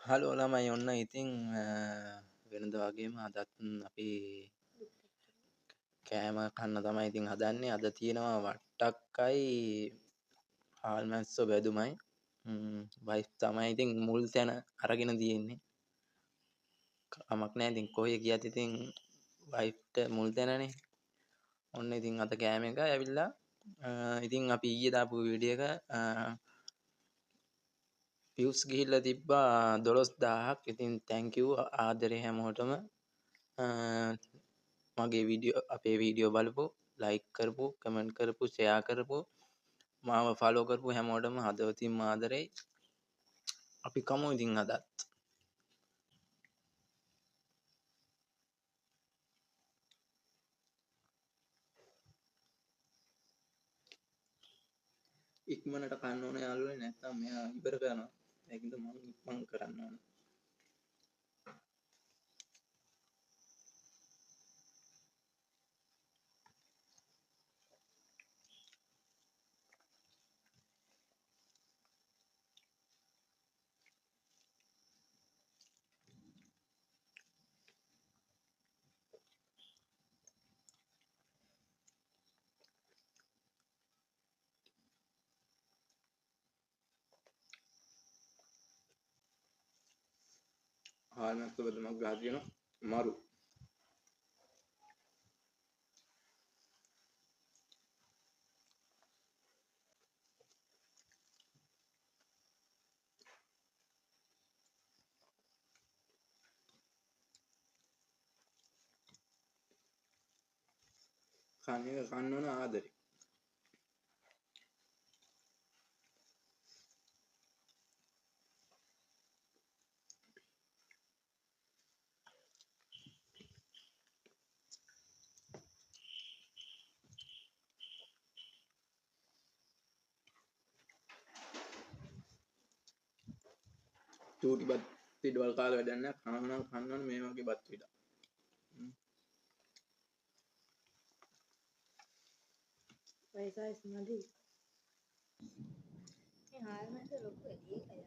Hello ළමයි ඔන්න ඉතින් වෙනද වගේම අදත් අපි කෑම කන්න තමයි ඉතින් හදන්නේ. අද තියෙනවා වට්ටක්කයි හාල් මැස්සෝ බැදුමයි. වයිෆ් තමයි ඉතින් මුල් තැන අරගෙන තියෙන්නේ. කමක් නැහැ ඉතින් කොහේ ගියත් ඉතින් වයිෆ්ට මුල් තැනනේ. ඔන්න ඉතින් අද කෑම එක ඇවිල්ලා ඉතින් අපි ඊයේ දාපු වීඩියෝ එක views ගිහිල්ලා තිබ්බා 12000ක්. ඉතින් thank you ආදරේ හැමෝටම මගේ වීඩියෝ අපේ වීඩියෝ බලපු ලයික් කරපු කමෙන්ට් කරපු ෂෙයා කරපු මාව ෆලෝ කරපු හැමෝටම හදවතින්ම ආදරෙයි. අපි කමු ඉතින් අදත් ඉක්මනට කන්න ඕන යාළුවනේ නැත්තම් මෙයා ඉවර කරනවා. ඒකද මම ඉක්මන් කරන්න ඕන. හාල් මැස්ස බදමක් ගහ තියෙනවා මරු. කන්න එක කන්න ඕන ආදරේ. චූටි බත් පිටවල් කාලා වැඩක් නැහැ. කනවා නම් කන්න ඕන මේ වගේ බත් පිටක්. පයිසා ඉස්මදි මේ හාල් මැද ලොකු එළිය කයව